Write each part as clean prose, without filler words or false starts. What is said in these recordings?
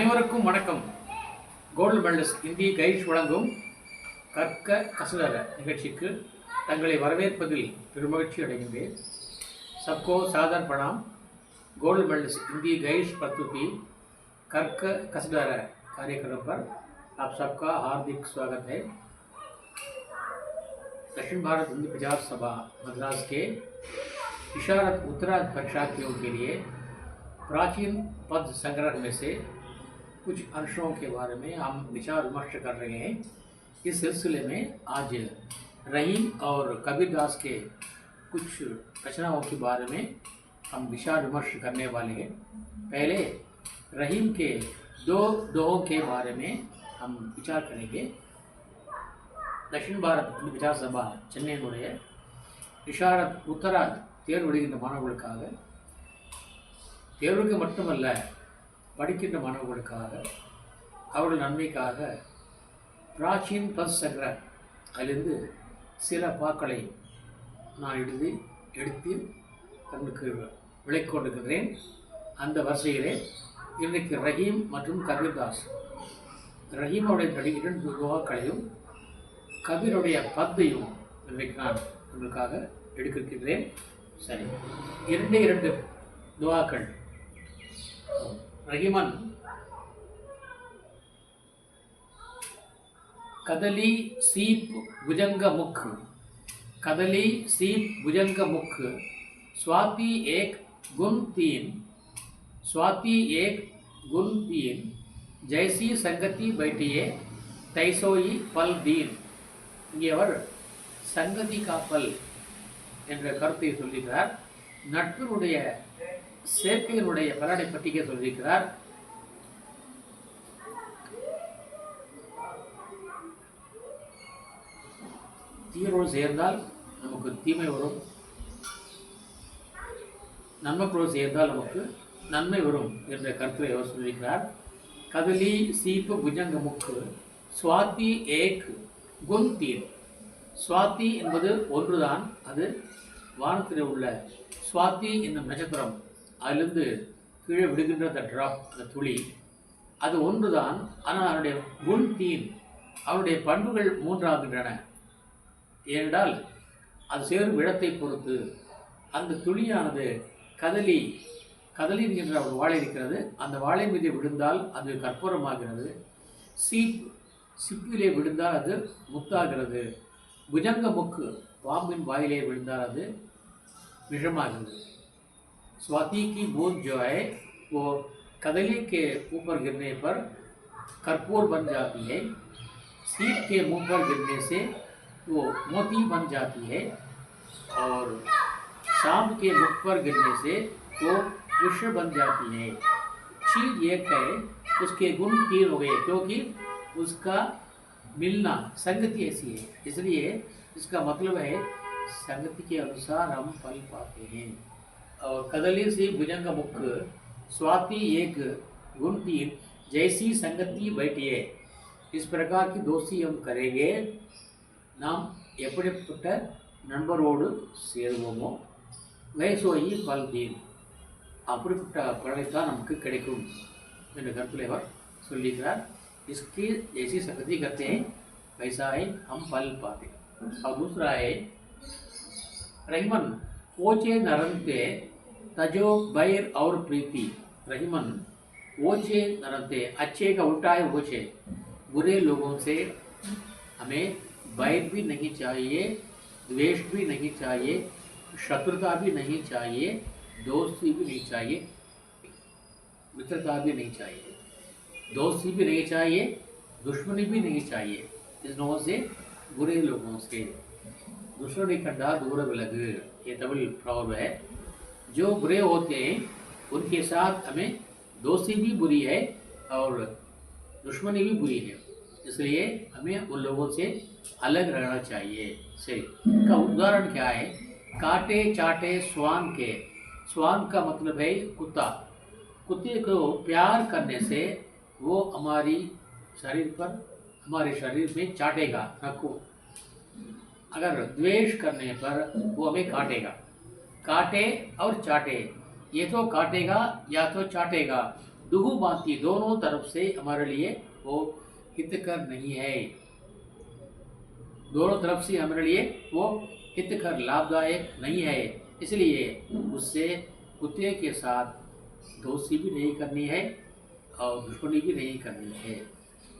அனைவருக்கும் வணக்கம். Gold medalist Hindi கைஷ் வழங்கும் கற்க கசடர நிகழ்ச்சிக்கு தங்களை வரவேற்பதில் பெருமகிழ்ச்சி அடைகின்றேன். सबको सादर प्रणाम. गोल्ड मेडलिस्ट हिंदी गाइश प्रस्तुति कर्क कसडर कार्यक्रम पर आप सबका हार्दिक स्वागत है. दक्षिण भारत हिंदी प्रचार सभा मद्रास के इशारत उत्तरार्ध परीक्षार्थियों के लिए प्राचीन पद संग्रह में से कुछ अंशों के बारे में हम विचार विमर्श कर रहे हैं. इस सिलसिले में आज रहीम और कबीरदास के कुछ रचनाओं के बारे में हम विचार विमर्श करने वाले हैं. पहले रहीम के दो दोहों के बारे में हम विचार करेंगे. दक्षिण भारत विचार सभा சென்னையினுடைய இஷாரத் உத்தராத் தேர்வு எழுதுகின்ற மாணவர்களுக்காக, தேர்வுக்கு மட்டுமல்ல படிக்கின்ற மாணவர்களுக்காக, அவர்கள் நன்மைக்காக பிராச்சீன் பத் சங்கர அதிலிருந்து சில பாக்களை நான் எடுத்து தங்களுக்கு விளக்கிக் கொண்டிருக்கிறேன். அந்த வரிசையிலே இன்றைக்கு ரஹீம் மற்றும் கபீர்தாஸ், ரஹீமோடைய நடிகிற துவாக்களையும் கபீருடைய பத்தையும் இன்றைக்கு நான் உங்களுக்காக எடுக்கின்றேன். சரி, இரண்டு துவாக்கள். रहीमन कदली सीप भुजंग मुख, कदली सीप भुजंग मुख, स्वाति एक गुण तीन, स्वाति एक गुण तीन, जैसी संगति बैठिए तैसोई पल दीन. இங்கே அவர் சங்கதி காப்பல் என்ற கருத்தை சொல்லுகிறார். நட்பினுடைய சேர்க்கையினுடைய பலனை பற்றிக்க சொல்லியிருக்கிறார். தீயோடு சேர்ந்தால் நமக்கு தீமை வரும், நன்மைகளோடு சேர்ந்தால் நமக்கு நன்மை வரும் என்ற கருத்தை அவர் சொல்லியிருக்கிறார். கதலி சீப்பு புஜங்க முக்கு, சுவாதி ஏக் குன் தீன். சுவாதி என்பது ஒன்றுதான், அது வானத்தில் உள்ள சுவாதி என்னும் நட்சத்திரம், அதிலிருந்து கீழே விடுகின்ற அந்த ட்ராப், அந்த துளி, அது ஒன்றுதான். ஆனால் அவனுடைய குண் தீன், அவனுடைய பண்புகள் மூன்றாகின்றன. ஏனென்றால் அது சேரும் இடத்தை பொறுத்து அந்த துளியானது கதலி என்கின்ற ஒரு வாழை இருக்கிறது, அந்த வாழை மீது விழுந்தால் அது கற்பூரமாகிறது. சிப்பிலே விழுந்தால் அது முத்தாகிறது. புஜங்க முக்கு, பாம்பின் வாயிலே விழுந்தால் அது விஷமாகிறது. स्वाति की बूंद जो है वो कदली के ऊपर गिरने पर कर्पूर बन जाती है, सीप के मुंह पर गिरने से वो मोती बन जाती है, और सांप के मुख पर गिरने से वो विष बन जाती है. चीज एक है, उसके गुण तीन हो गए, क्योंकि उसका मिलना संगति ऐसी है, इसलिए इसका मतलब है संगति के अनुसार हम फल पाते हैं. और कदली से भुजंग मुख, स्वाति एक गुण तीन, जैसी संगति बैठिए. इस प्रकार की दोस्ती हम करेंगे, நாம் எப்படிப்பட்ட நண்பரோடு சேருவோமோ வயசோயி பல்தீன், அப்படிப்பட்ட பலனைத்தான் நமக்கு கிடைக்கும் என்ற கருத்தில் அவர் சொல்லியிருக்கிறார். इसकी जैसी संगति करते हैं वैसा ही हम फल पाते हैं. और दूसरा है रहीमन ओचे नरंते तजो बैर और प्रीति. रहीमन ओचे नरंते, अच्छे का उल्टा है ओचे. बुरे लोगों से हमें बैर भी नहीं चाहिए, द्वेष भी नहीं चाहिए, शत्रुता भी नहीं चाहिए, दोस्ती भी नहीं चाहिए, मित्रता भी नहीं चाहिए, दोस्ती भी नहीं चाहिए, दुश्मनी भी नहीं चाहिए. इस लोगों से, बुरे लोगों से दुश्मनी कंडा दूर विलग, ये तमिल प्रॉब्लम है. जो बुरे होते हैं उनके साथ हमें दोस्ती भी बुरी है और दुश्मनी भी बुरी है, इसलिए हमें उन लोगों से अलग रहना चाहिए. सही, इसका उदाहरण क्या है? काटे चाटे स्वान के. स्वान का मतलब है कुत्ता. कुत्ते को प्यार करने से वो हमारे शरीर में चाटेगा, रखो. अगर द्वेष करने पर वो हमें काटेगा. काटे और चाटे, ये तो काटेगा या तो चाटेगा, दुहु भांति दोनों तरफ से हमारे लिए वो हितकर नहीं है, दोनों तरफ से हमारे लिए वो हितकर लाभदायक नहीं है। इसलिए उससे कुत्ते के साथ दोस्ती भी नहीं करनी है और दुश्मनी भी नहीं करनी है।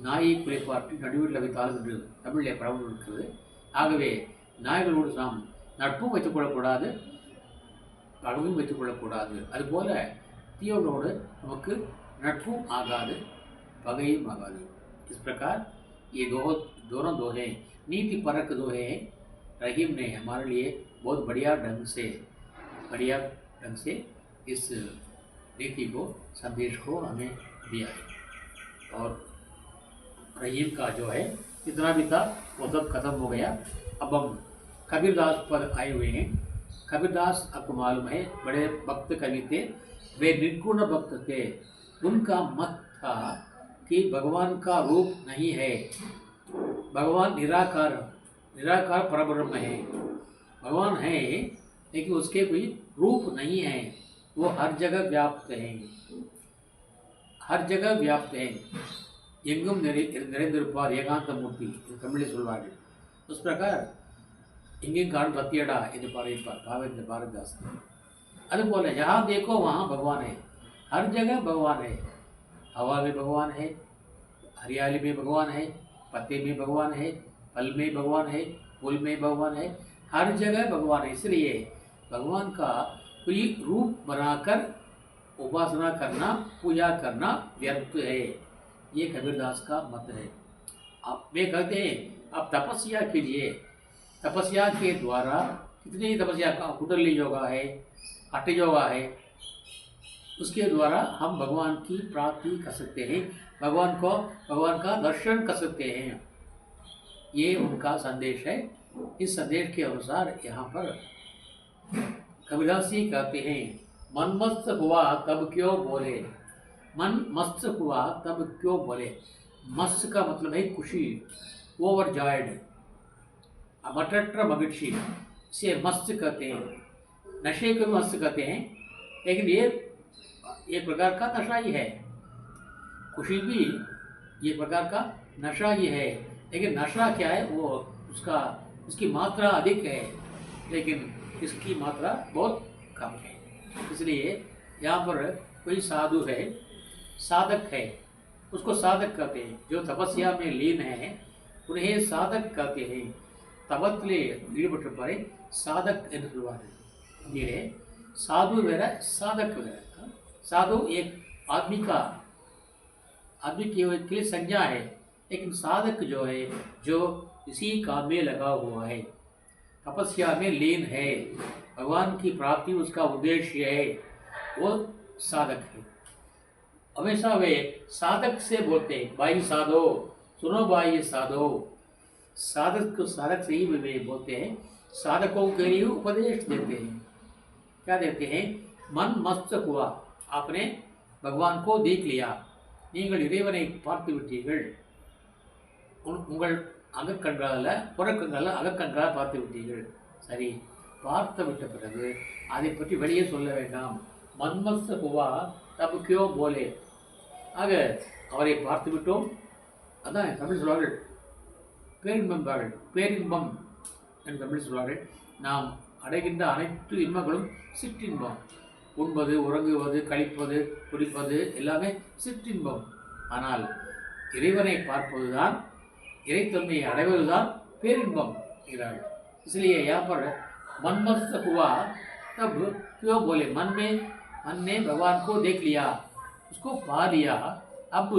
நாயை குலைப்பாற்றி நடுவில் வைத்தாலும் என்று தமிழிலே பழமொழி இருக்கிறது. ஆகவே நாய்களோடு நாம் நட்பும் வைத்துக் கொள்ளக்கூடாது, பழமையும் வைத்துக் கொள்ளக்கூடாது. அதுபோல தீயோனோடு நமக்கு नटपुम आगाद पगैम आगाद। इस प्रकार ये दोनों दोहे नीति परक दोहे रहीम ने हमारे लिए बहुत बढ़िया ढंग से इस नीति को संदेश को हमें दिया है। और रहीम का जो है इतना भी था वो सब खत्म हो गया। अब हम कबीरदास पर आए हुए हैं। कबीरदास आपको मालूम है बड़े भक्त कवि थे, वे निर्गुण भक्त थे। उनका मत था कि भगवान का रूप नहीं है, भगवान निराकार परब्रह्म है। भगवान है लेकिन उसके कोई रूप नहीं है, वो हर जगह व्याप्त है, हर जगह व्याप्त है। எங்கும் நிறைந்திருப்பார் ஏகாந்த மூர்த்தி தமிழில் சொல்வார்கள். उस प्रकार எங்கேயும் காணும் சத்தியடா என்று பாடியிருப்பார் காவேரி பாரதிதாசன். அதுபோல जहाँ देखो वहाँ भगवान है, हर जगह भगवान है। हवा में भगवान है, हरियाली में भगवान है, पत्ते में भगवान है, फल में भगवान है, फूल में भगवान है, हर जगह भगवान है। इसलिए भगवान का कोई रूप बनाकर उपासना करना, पूजा करना व्यर्थ है। ये कबीरदास का मत है। आप वे कहते हैं आप तपस्या कीजिए, तपस्या के द्वारा कितनी तपस्या का कुंडली योगा है, हठ योगा है, उसके द्वारा हम भगवान की प्राप्ति कर सकते हैं, भगवान का दर्शन कर सकते हैं। ये उनका संदेश है। इस संदेश के अनुसार यहाँ पर कबीरदास जी कहते हैं मन मस्त हुआ तब क्यों बोले, मन मस्त हुआ तब क्यों बोले। मस्त का मतलब है खुशी, ओवर जॉयड, मटट्र मगिழ்ச்சி से मस्त कहते हैं। नशे को भी मस्त कहते हैं, लेकिन ये एक प्रकार का नशा ही है। खुशी भी ये प्रकार का नशा ही है, लेकिन नशा क्या है वो उसकी मात्रा अधिक है, लेकिन इसकी मात्रा बहुत कम है। इसलिए यहाँ पर कोई साधु है, साधक है, उसको साधक कहते हैं। जो तपस्या में लीन है उन्हें साधक कहते हैं। तपत्ले ஈடுபட்டிருப்பாரை साधक என்று சொல்வார்கள். ये साधु वेरा साधक वेरा। साधु एक आदमी के लिए संज्ञा है, लेकिन साधक जो है जो इसी काम में लगा हुआ है, तपस्या में लीन है, भगवान की प्राप्ति उसका उद्देश्य है, वो साधक है। हमेशा वे साधक से बोलते हैं भाई साधो, सुनो भाई साधो। साधक को साधक से ही वे बोलते हैं, साधकों के लिए उपदेश देते हैं। क्या देते हैं? मन मस्त हुआ, आपने भगवान को देख लिया, நீங்கள் இறைவனை பார்த்து விட்டீர்கள், உங்கள் அகக்கண்களால் புறக்கண்களால் அகக்கண்களால் பார்த்து விட்டீர்கள். சரி, பார்த்து விட்ட பிறகு அதை பற்றி வெளியே சொல்ல வேண்டாம். மன்மஸ்த ஹுவா தப் கியோ போலே. ஆக அவரை பார்த்து விட்டோம், அதான் தமிழ் சொல்வார்கள் பேரின்பம்பார்கள், பேரின்பம் என்று தமிழ் சொல்வார்கள். நாம் அடைகின்ற அனைத்து இன்பங்களும் சிற்றின்பம். உண்பது, உறங்குவது, கழிப்பது, குடிப்பது எல்லாமே சிற்றின்பம். ஆனால் இறைவனை பார்ப்பதுதான், இறைத்தன்மையை அடைவதுதான் பேரின்பம் என்கிறார்கள். इसलिए यहाँ पर मनमस्त हुआ तब क्यों बोले, मन ने भगवान को देख लिया, उसको पा लिया। अब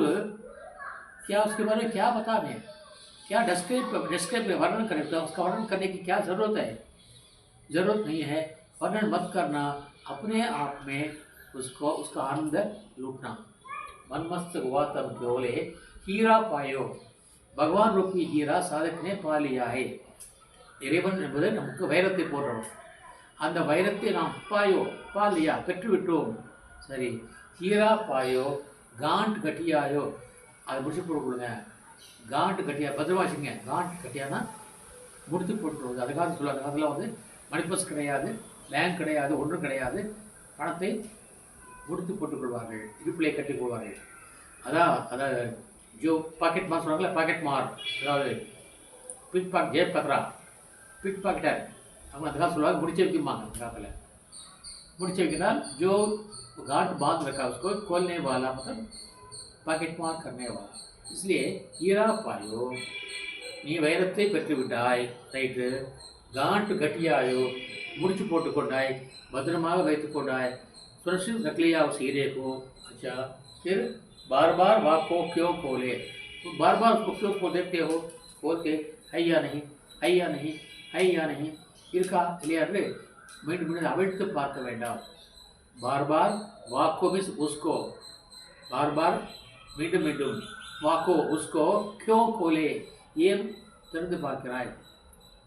क्या उसके बारे में क्या बताने, क्या डिस्क्राइब वर्णन करें, तो उसका वर्णन करने की क्या ज़रूरत है? ज़रूरत नहीं है। वर्णन मत करना, अपने आप में उसका आनंद लूटना। मनमस्त हुआ तब बोले हीरा पायो, भगवान रूपी हीरा साधक ने पा लिया है। இறைவன் என்பது நமக்கு வைரத்தை போடுறோம். அந்த வைரத்தை நாம் பா லியா பெற்றுவிட்டோம். சரி, ஹீரா பாயோ காண்ட் கட்டியாயோ, அதை முடிச்சு போட்டுக்கொடுங்க. காண்ட் கட்டியா பத்திரமா வச்சுங்க. காண்ட் கட்டியானா முடித்து போட்டுருவது. அதுக்காக சொல்லுவாங்க, அதில் மணிப்பஸ் கிடையாது, பேங்க் கிடையாது, ஒன்றும் கிடையாது. பணத்தை முடித்து போட்டுக் கொள்வார்கள், இடுப்பிலே கட்டிக் கொள்வார்கள். அதான் அதாவது ஜோ பாக்கெட் மார் சொல்கிறாங்களே, பாக்கெட் மார், அதாவது பிக் பாக் ஜேப் கத்ரா, பிக் பாக்கெட்டர், அவங்க அந்த காலத்தில் சொல்லுவாங்க, முடிச்சு வைக்குமாங்க அந்த காலத்தில். முடிச்சு வைக்கிறால் ஜோ गांठ बांध रखा उसको खोलने वाला मतलब பாக்கெட் மார் करने वाला. इसलिए ஈரா பாயோ, நீ வைரத்தை பெற்று விட்டாய், ரைட்டு, गांठ கட்டியாயோ, முடிச்சு போட்டு கொண்டாய், பத்திரமாக வைத்து கொண்டாய், सुरक्षित रख लिया उस हीरे को. अच्छा, फिर बार बार वाक को क्यों खोले, तो बार बार उसको क्यों खो देते हो, खोल के है या नहीं, है या नहीं, है या नहीं, இருக்கா இல்லையாரு மீண்டும் மீண்டும் அவிழ்த்து பார்க்க வேண்டாம். बार बार वाको मीन्स उसको, बार बार மீண்டும் மீண்டும், वाको उसको क्यों खोले, ஏன் திறந்து பார்க்கிறாய்.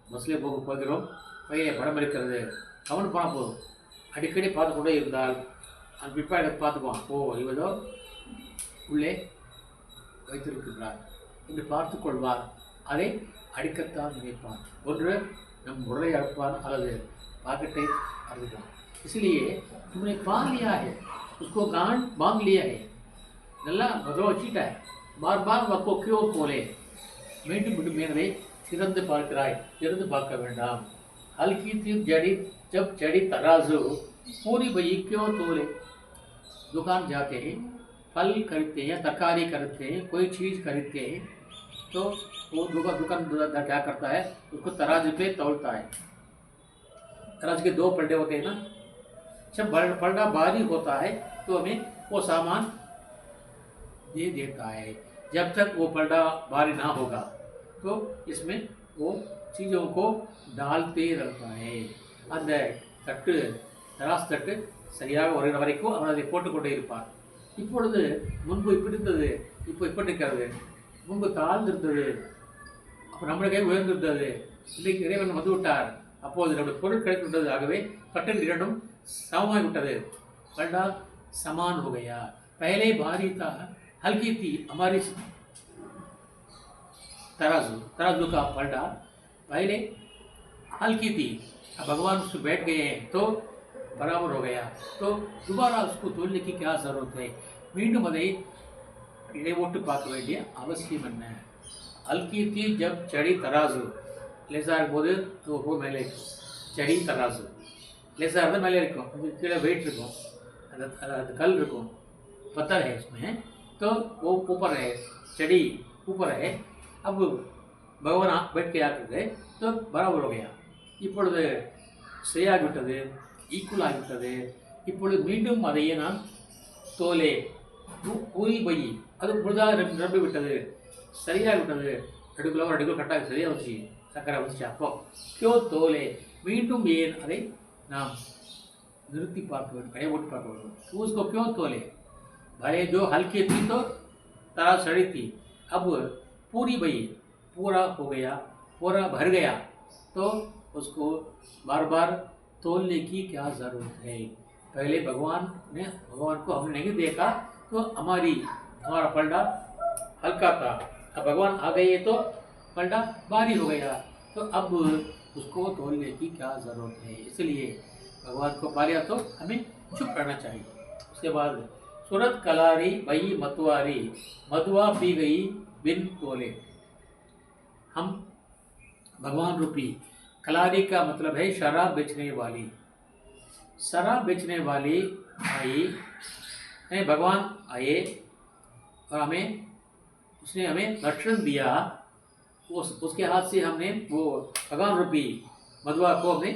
பஸ்ஸில் போகிறோம், பையன் படம் இருக்கிறது, கவனம் போனால் போதும், அடிக்கடி பார்த்து கொண்டே இருந்தால் அந்த பிற்பாடு பார்த்துக்குவான், ஓ இவதோ உள்ளே வைத்திருக்கின்றார் என்று பார்த்து கொள்வார். அதை அடிக்கத்தான் நினைப்பான். ஒன்று நம் உடலை அறுப்பான் அல்லது பாக்கெட்டை அறுப்பான். इसलिए तुमने पा लिया है, उसको गांठ बांध लिया है, நல்லா முதல்ல வச்சுட்ட, बार बार वाको क्यों खोले, மீண்டும் மீண்டும் மேலே திறந்து பார்க்கிறாய், திறந்து பார்க்க வேண்டாம். हल्की थी जड़ी जब चढ़ी तराजू, पूरी बई क्यों तोले. दुकान जाते हैं, फल खरीदते हैं, तरकारी खरीदते हैं, कोई चीज़ खरीदते हैं, तो वो दुकानदार क्या करता है, उसको तराजू पे तोलता है. तराजू के दो पलटे होते हैं ना, जब पलटा भारी होता है तो हमें वो सामान दे देता है. जब तक वो पलटा भारी ना होगा तो इसमें वो चीज़ों को डालते रहता है. அந்த தட்டு, தராசு தட்டு சரியாக வருகிற வரைக்கும் அவன் அதை போட்டுக்கொண்டே இருப்பான். இப்பொழுது முன்பு இப்படி இருந்தது, இப்போ இப்படி இருக்கிறது, முன்பு தாழ்ந்திருந்தது, அப்போ நம்மளுக்கே உயர்ந்திருந்தது, இன்றைக்கு இறைவன் வந்து விட்டார், அப்போது நம்முடைய பொருள் கிடைத்து விட்டது. ஆகவே பட்டன் இரண்டும் समवाय विटदे, पलटा समान हो गया. पहले भारी था, हल्की थी हमारी तराजू, तराजू का पलटा पहले हल्की थी, अब भगवान उसको बैठ गए हैं तो बराबर हो गया. तो दोबारा उसको तोलने की क्या ज़रूरत है, மீண்டும் அதை இடைவோட்டு பார்க்க வேண்டிய அவசியம் என்ன. हल्की थी जब चढ़ी तराजू, லேசாக இருக்கும்போது वो மேலே चढ़ी तराजू, லேசாக இருந்தால் மேலே இருக்கும், கீழே வெயிட் இருக்கும், அந்த कल இருக்கும், पत्थर है उसमें, तो वो ऊपर है, चढ़ी ऊपर है. अब भगवान बैठ के आकर गए तो बराबर हो गया. இப்பொழுது சரியாகிவிட்டது, ஈக்குவல் ஆகிவிட்டது. இப்பொழுது மீண்டும் அதையே நான் தோலே பூரி பை, அது முழுதாக நிரம்பி விட்டது, சரியாகிவிட்டது. அடுக்குள்ள ஒரு அடுக்குள் கட்டாக சரியாக வந்துச்சு, சக்கரை வந்துச்சு. அப்போ கியோ தோலே, மீண்டும் ஏன் அதை நாம் நிறுத்தி பார்க்க வேண்டும், கையோட்டு பார்க்க வேண்டும். उसको क्यों तोले, भले जो हल्की थी तो तराजू सड़ी थी, अब पूरी बई, पूरा हो गया, पूरा भर गया, तो उसको बार बार तोलने की क्या ज़रूरत है. पहले भगवान को हमने नहीं देखा तो हमारा पलटा हल्का था, अब भगवान आ गए तो पलटा भारी हो गया, तो अब उसको तोलने की क्या ज़रूरत है. इसलिए भगवान को पा लिया तो हमें चुप रहना चाहिए. उसके बाद सूरत कलारी बई मतवारी, मधुआ पी गई बिन तोले. हम भगवान रूपी कलारी का मतलब है शराब बेचने वाली. शराब बेचने वाली आई, भगवान आए और उसने हमें दर्शन दिया. उसके हाथ से हमने वो भगवान रूपी मधुआ को हमने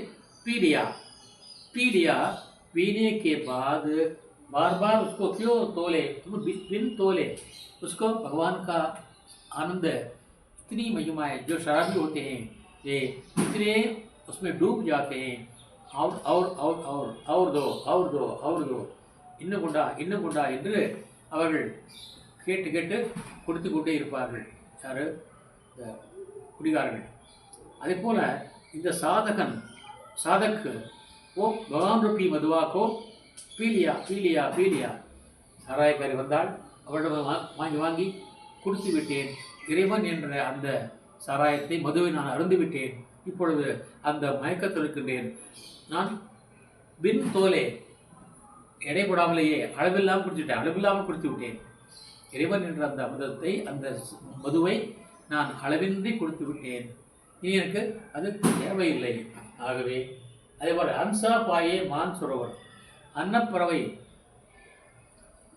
पी लिया. पीने के बाद बार बार उसको क्यों तोले, तुम बिन तोले. उसको भगवान का आनंद, इतनी महिमा है. जो शराबी होते हैं ये इतने उसमें डूब जाते हैं, और दो இன்னும் கொண்டா என்று அவர்கள் கேட்டு கொடுத்து கொண்டே இருப்பார்கள். யார்? குடிகாரர்கள். அதே போல் இந்த साधक वो भगवान रूपी मधुआ को पी लिया. சாராயக்காரி வந்தால் அவரிடம் வாங்கி கொடுத்து விட்டேன். இறைவன் என்ற அந்த சாராயத்தை, மதுவை நான் அருந்து விட்டேன். இப்பொழுது அந்த மயக்கத்தில் இருக்கின்றேன். நான் பின் தோலே, எடை போடாமலேயே அளவில்லாமல் குடிச்சுட்டேன், அளவில்லாமல் குடித்து விட்டேன். இறைவன் என்ற அந்த அமிர்தத்தை, அந்த மதுவை நான் அளவின்றி கொடுத்து விட்டேன். இனி எனக்கு அது தேவையில்லை. ஆகவே அதேபோல் ஹம்சா பாயே மான் சரோவர், அன்னப்பறவை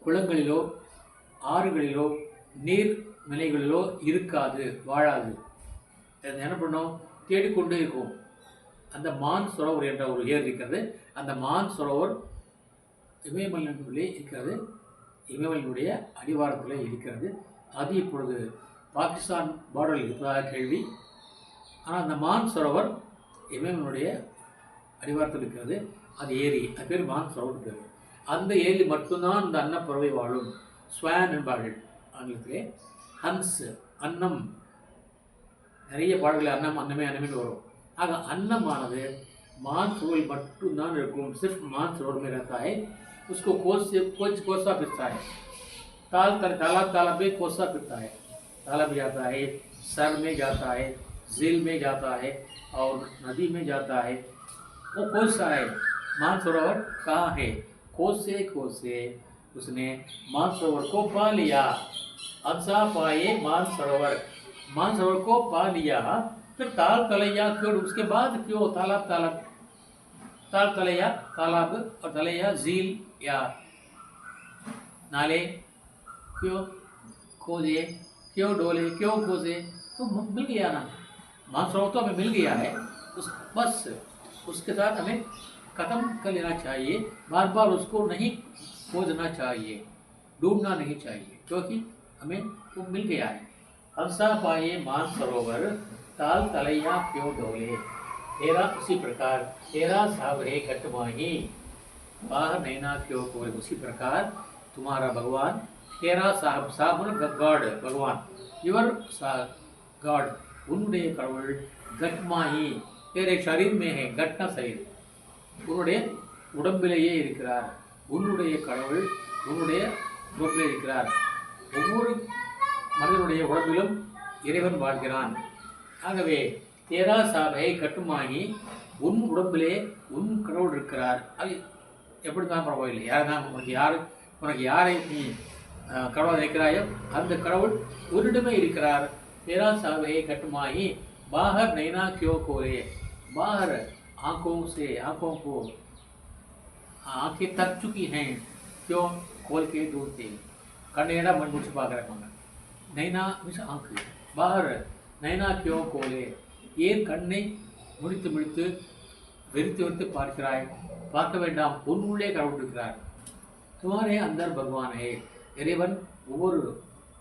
குளங்களிலோ ஆறுகளிலோ நீர் நிலைகளிலோ இருக்காது, வாழாது. என்ன பண்ணும்? தேடிக்கொண்டே இருக்கும். அந்த மான் சரோவர் என்ற ஒரு ஏர் இருக்கிறது. அந்த மான் சரோவர் இமயமலையிலே இருக்கிறது, இமயமலையினுடைய அடிவாரத்திலே இருக்கிறது. அது இப்பொழுது பாகிஸ்தான் பார்டரில் இருப்பதாக கேள்வி. ஆனால் அந்த மான் சரோவர் இமயமலையினுடைய அடிவாரத்தில் இருக்கிறது. அது ஏரி, அது பேர் மான் சரோவர் பேர். அந்த ஏரி மட்டும்தான் இந்த அன்னப்பறவை வாழும். ஸ்வான் என்பார்கள் ஆங்கிலத்திலே. ஹன்ஸ், அன்னம், நிறைய பாடல்கள் அன்னம் அன்னமே அன்னமே வரும். ஆக अन्नमानது मानसरोवर மட்டும்தான் இருக்கும். सिर्फ मानसरोवर में रहता है। उसको कोसा फिरता है, तालाब में कोसा फिरता है, तालाब में जाता है, सर में जाता है, झील में जाता है और नदी में जाता है। वो कोसा है। मानसरोवर कहाँ है? कोसे उसने मानसरोवर को पा लिया। हंसा पाए मानसरोवर, मानसरोवर को पा लिया। फिर ताल तलैया क्यों? उसके बाद क्यों तालाब ताल तलैया, तालाब और तलैया झील या नाले क्यों खोजे, क्यों डोले, क्यों खोजे? तो मिल गया ना, मानसरोवर तो हमें मिल गया है। बस उसके साथ हमें ख़त्म कर लेना चाहिए। बार बार उसको नहीं खोजना चाहिए, ढूंढना नहीं चाहिए, क्योंकि हमें वो मिल गया है। हंसा पाए मानसरोवर, ताल तलैया क्यों डोले। तेरा उसी प्रकार तेरा साब है कटमाही, बाहर नैना क्यों कोरे। उसी प्रकार तुम्हारा भगवान, तेरा साब गॉड, भगवान, யுவர் गॉड, உன்னுடைய கடவுள் கட்மாயி, तेरे शरीर में है, கட்னா शरीर, உன்னுடைய உடம்பிலேயே இருக்கிறார். உன்னுடைய கடவுள் உன்னுடைய உடம்பிலே இருக்கிறார். ஒவ்வொரு மனிதனுடைய உடம்பிலும் இறைவன் வாழ்கிறான். ஆகவே தேரா சாபை கட்டுமாகி, உன் உடம்பிலே உன் கடவுள் இருக்கிறார். அது எப்படி தான் பரவாயில்லை. யார் தான் உனக்கு யாரை நீ கடவுள் நினைக்கிறாயோ அந்த கடவுள் உன்னிடமே இருக்கிறார். தேரா சாபை கட்டுமாகி, பாகர் நைனா क्यों கோரே, बाहर आँखों से आँखों को आँखें तक चुकी हैं, क्यों खोल के ढूंढते। कन्नेड़ा मन मुझे पाकर रखना। नैना मिस आँख, बाहर नैना क्यों கோலே, ஏன் கண்ணை முடித்து முடித்து வெறித்து வெறித்து பார்க்கிறாய்? பார்க்க வேண்டாம், உன் உள்ளே கடவுள் இருக்கிறார். துமாரே அந்தர் பகவானே, இறைவன் ஒவ்வொரு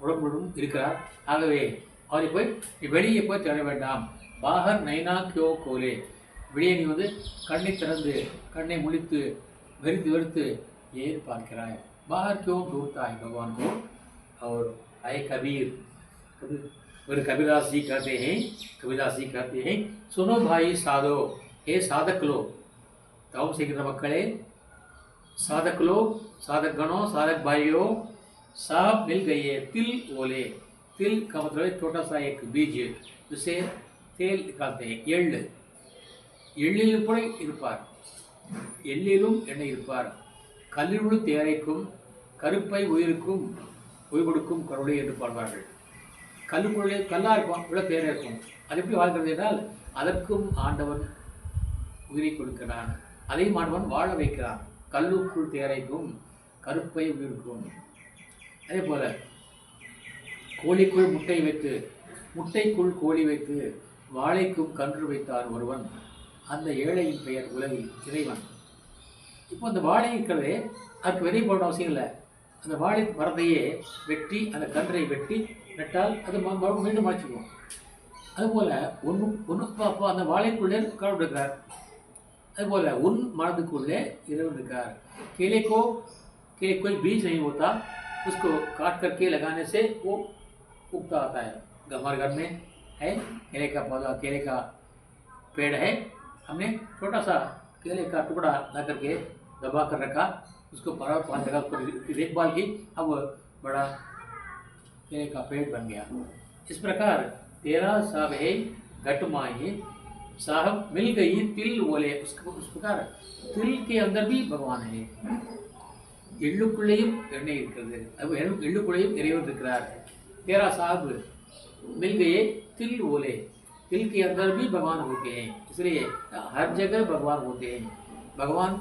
உடம்புடன் இருக்கிறார். ஆகவே அவரை போய் நீ வெளியே போய் தேட வேண்டாம். பாகர் நைனா கியோ கோலே, வெளியே நீ வந்து கண்ணை திறந்து கண்ணை முழித்து வெறித்து வெறுத்து ஏன் பார்க்கிறாய்? பாகர் கியோ ढूंढता है भगवान को। और आए कबीर, और कबीरदास जी कहते हैं, सुनो भाई साधो, हे साधक लोग, तवम செய்கின்ற மக்களே, साधक लोग, साधक गणों, साधक भाइयों, साहब मिल गई है तिल ओले। तिल का मतलब है छोटा सा एक बीज, जिसे तेल निकालते हैं। எள்ளிலும் கூட இருப்பார், எள்ளிலும் எண்ணெய் இருப்பார். கல்லினுள் தேரைக்கும் கருப்பை உயிர் கொடுக்கும் கடவுளே என்று பாடுவார்கள். கல்லுக்குள்ளே கல்லாக இருக்கும், உள்ள தேரை இருக்கும். அது எப்படி வாழ்கிறது என்றால், அதற்கும் ஆண்டவன் உயிரை கொடுக்கிறான், அதையும் ஆண்டவன் வாழ வைக்கிறான். கல்லுக்குள் தேரைக்கும் கருப்பை உயிருக்கும். அதே போல கோழிக்குள் முட்டை வைத்து, முட்டைக்குள் கோழி வைத்து, வாழைக்கும் கன்று வைத்தார் ஒருவன். அந்த ஏழையின் பெயர் உலகில் இறைவன். இப்போ அந்த வாழை இருக்கிறதே, அதுக்கு விதை போட அவசியம் இல்லை. அந்த வாழை மரத்தையே வெட்டி, அந்த கன்றை வெட்டி நட்டால் அது மீண்டும் மாற்றிக்குவோம். அதுபோல் அப்போ அந்த வாழைக்குள்ளே கடவுள் இருக்கிறார். அதுபோல் உன் மனதுக்குள்ளே இறைவன் இருக்கார். केले कोई बीज नहीं होता, उसको काट करके लगाने से वो उगता आता है। हमारे घर में है केले का पौधा, केले का पेड़ है। हमने छोटा सा केले का टुकड़ा ला करके दबा कर रखा, उसको पानी लगा, उसको देखभाल की, अब बड़ा केले का पेड़ बन गया। इस प्रकार तेरा साहब है घटमाही, साहब मिल गई तिल बोले। उस प्रकार तिल के अंदर भी भगवान है। எள்ளுக்குள்ளேயும் எண்ணெய் இருக்கிறது, எள்ளுக்குள்ளேயும் இறைவன் இருக்கிறார்। तेरा साहब मिल गए तिल ओले, तिल के अंदर भी भगवान होते हैं, इसलिए हर जगह भगवान होते हैं। भगवान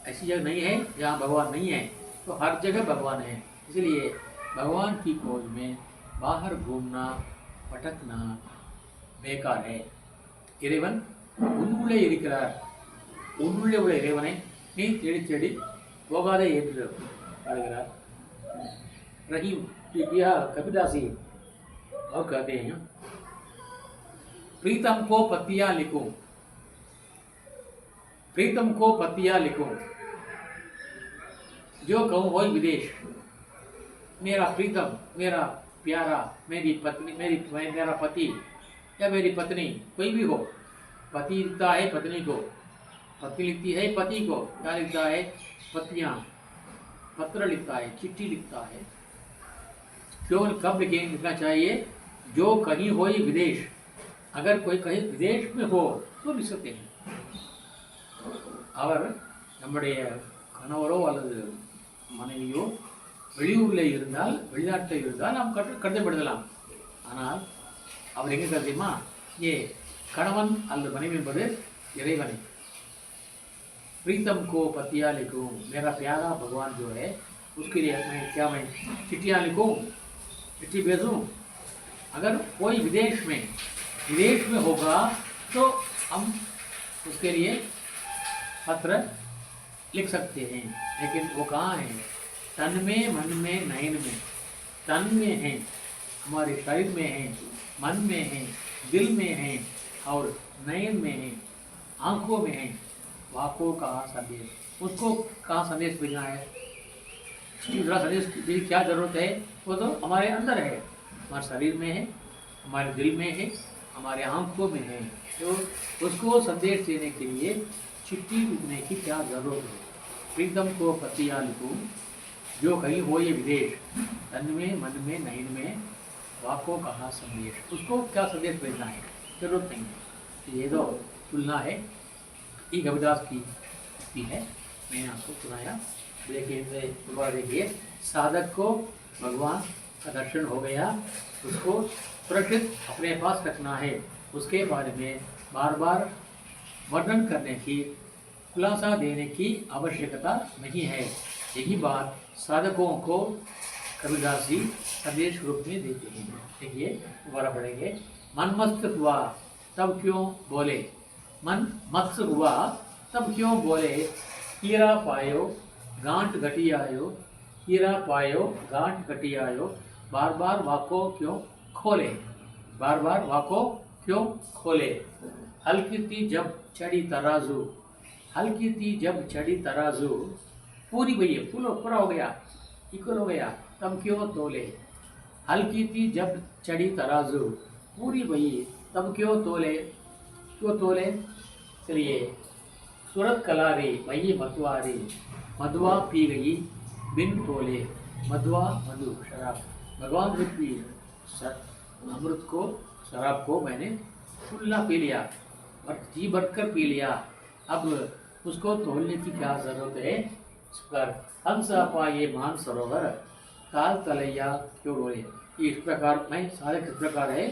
ऐसी जगह नहीं है जहाँ भगवान नहीं है, तो हर जगह भगवान है। इसलिए भगवान की खोज में बाहर घूमना भटकना बेकार है। இறைவன் உன்னுள்ளே இருக்கிறார், உன்னுள்ளே உள்ள இறைவனை நீ தேடி தேடி போகாதே என்று பாடுகிறார் रहीम। कबीरदासी और कहते हैं, प्रीतम को पत्तियां लिखूं, प्रीतम को पत्तियां लिखूं, जो कहूँ वही विदेश। मेरा प्रीतम, मेरा प्यारा, मेरी पत्नी, मेरा पति या मेरी पत्नी, कोई भी हो। पति लिखता है पत्नी को, पत्नी लिखती है पति को, क्या लिखता है? पत्तियां, पत्र लिखता है, चिट्ठी लिखता है। क्यों, कब लिखना चाहिए? जो कहीं हो ये विदेश, अगर कोई कहीं विदेश में हो तो लिख सकते हैं। அவர் நம்முடைய கணவரோ அல்லது மனைவியோ வெளியூரில் இருந்தால், வெளிநாட்டில் இருந்தால் நாம் கடிதம் எழுதலாம்। ஆனால் அவர் எங்கே கருதியுமா, ஏ கணவன் அல்லது மனைவி என்பது இறைவனை। प्रीतम को पत्तियां लिखूं, मेरा प्यारा भगवान जो है उसके लिए मैं चिट्ठियाँ लिखूं, चिट्ठी भेजूं। अगर कोई विदेश में होगा तो हम उसके लिए पत्र लिख सकते हैं। लेकिन वो कहाँ है? तन में, मन में, नयन में। तन में है, हमारे शरीर में है, मन में है, दिल में है और नयन में है, आँखों में है। वाको कहाँ संदेश, उसको कहाँ संदेश भेजना है? दूसरा संदेश की क्या जरूरत है? वो तो हमारे अंदर है, हमारे शरीर में है, हमारे दिल में है, हमारे आँखों में है। तो उसको संदेश देने के लिए चिट्ठी लिखने की क्या जरूरत है? प्रीतम को पत्तियां लिखूं, जो कहीं हो ये विदेश। तन में, मन में, नयन में, वाको कहाँ संदेश, उसको क्या संदेश भेजना है? जरूरत नहीं है। ये तो तुलना है, ये कबीरदास की है, मैंने आपको सुनाया। देखिए, साधक को भगवान का दर्शन हो गया, उसको सुरक्षित अपने पास रखना है। उसके बारे में बार बार वर्णन करने की, खुलासा देने की आवश्यकता नहीं है। यही बात साधकों को कबीरदास जी संदेश रूप में देते हैं। देखिए दोबारा पढ़ेंगे। मन मस्त हुआ तब क्यों बोले, मन मत्स्य हुआ तब क्यों बोले, हीरा पायो गांठ घटियायो, हीरा पायो गांठ घटियायो, बार बार वाको क्यों खोले, बार बार वाको क्यों खोले। हल्की थी जब चढ़ी तराजू, हल्की थी जब चढ़ी तराजू, पूरी भैया पूरा हो गया, इक्वल हो गया, तब क्यों तोले। हल्की थी जब चढ़ी तराजू, पूरी भई तब क्यों तोले, क्यों तोले। चलिए, सूरत कलारी वही मतवारी, मधुआ पी गई बिन तोले, मधुआ मधु शराब, भगवान रूपी अमृत को, शराब को मैंने खुला पी लिया और जी भरकर पी लिया, अब उसको तोलने की क्या जरूरत है। इस पर हंस पाए मान सरोवर, काल तलैया क्यों डोले। इस प्रकार मैं सारे किस प्रकार है,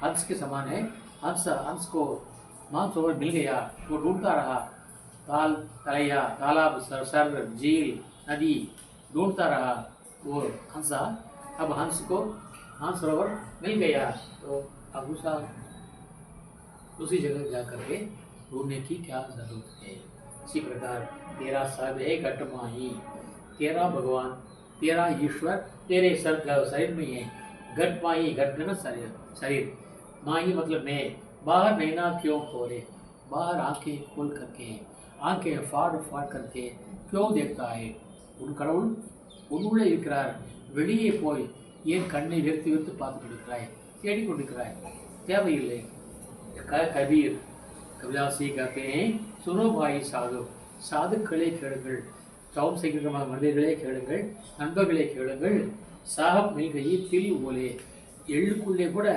हंस के समान है। हंस को मानसरोवर मिल गया, वो ढूंढता रहा, ताल तलैया तालाब, सर, झील, नदी ढूंढता रहा वो हंसा। अब हंस को मानसरोवर मिल गया, तो अब उसी जगह जा करके ढूंढने की क्या जरूरत है। इसी प्रकार तेरा सब है घट माही, तेरा भगवान, तेरा ईश्वर तेरे शरीर में है। घट माही, घट में ना शरीर, माही मतलब मैं। बाहर नैना क्यों खोले, बाहर आंखें खोल करके, आंखें फाड़ करके क्यों देखता है। उन கடவுள் உள்ளே இருக்கிறார், வெளியே போய் ஏன் கண்ணை வெறுத்து பார்த்து கொண்டிருக்கிறாய், தேடிக்கொண்டிருக்கிறாய், தேவையில்லை। कबीर कबीरदास जी कहते हैं, सुनो भाई साधु, साधुக்களே கேளுங்கள், தவம் செய்கிற மனிதர்களே கேளுங்கள், நண்பர்களே கேளுங்கள்। साहब मिल गई तिल ओले, எள்ளுக்குள்ளே கூட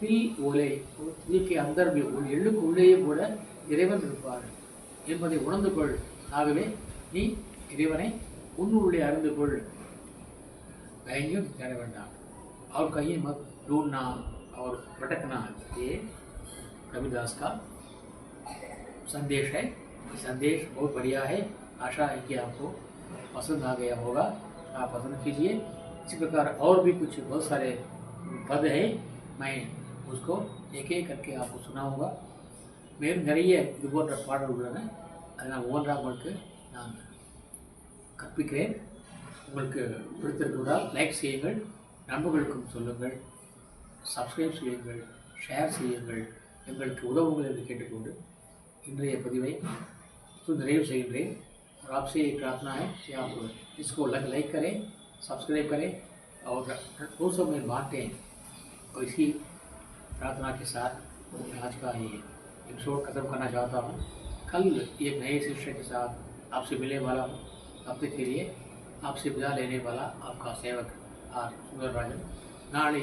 தில் ஓலை, தில்க்கு अंदर भी எள்ளுக்குள்ளேயே கூட இறைவன் இருப்பார் என்பதை உணர்ந்து கொள்। ஆகவே நீ இறைவனை उन्नुள்ளே அறிந்து கொள், कहीं தேட வேண்டாம், और कहीं मत ढूंढना और भटकना। ये रविदास का संदेश है। ये संदेश बहुत बढ़िया है। आशा है कि आपको पसंद आ गया होगा। आप पसंद कीजिए। इसी प्रकार और भी कुछ बहुत सारे पद है, मैं उसको एक एक करके आपको सुनाऊंगा। மேலும் நிறைய இது போன்ற பாடல் உள்ளன. அதை நான் ஒவ்வொன்றாக உங்களுக்கு நான் கற்பிக்கிறேன். உங்களுக்கு பிடித்திருந்தால் லைக் செய்யுங்கள், நண்பர்களுக்கும் சொல்லுங்கள், சப்ஸ்கிரைப் செய்யுங்கள், ஷேர் செய்யுங்கள், எங்களுக்கு உதவுங்கள் என்று கேட்டுக்கொண்டு இன்றைய பதிவை நிறைவு செய்கின்றேன்। और आपसे एक प्रार्थना है कि आप इसको लाइक करें, सब्सक्राइब करें और दोस्तों में बांटें। और इसी प्रार्थना के साथ मैं आज का ये एपिसोड खत्म करना चाहता हूँ। कल एक नए शिष्य के साथ आपसे मिलने वाला हूँ। तब तक के लिए आपसे विदा लेने वाला आपका सेवक आर सुंदरराजन। நாளை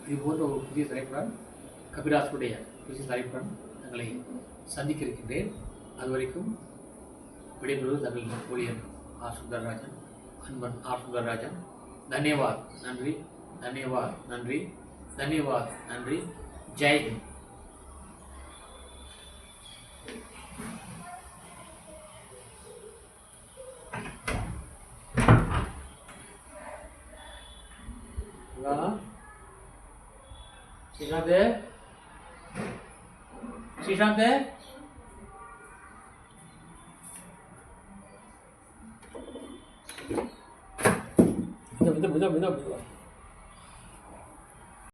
இது போன்ற ஒரு புதிய தலைப்புடன் கபிராசுடைய புதிய தலைப்புடன் தங்களை சந்திக்க இருக்கின்றேன்। அதுவரைக்கும் விடைபெறுவது தங்கள் ஊழியர் ஆர் சுந்தரராஜன், அன்பன் ஆர் சுந்தரராஜன்। धन्यवाद, நன்றி, धन्यवाद, நன்றி, धन्यवाद, நன்றி। जय हिंद। श्रीशांत है, श्रीशांत है, मिदा मिदा मिदा मिदा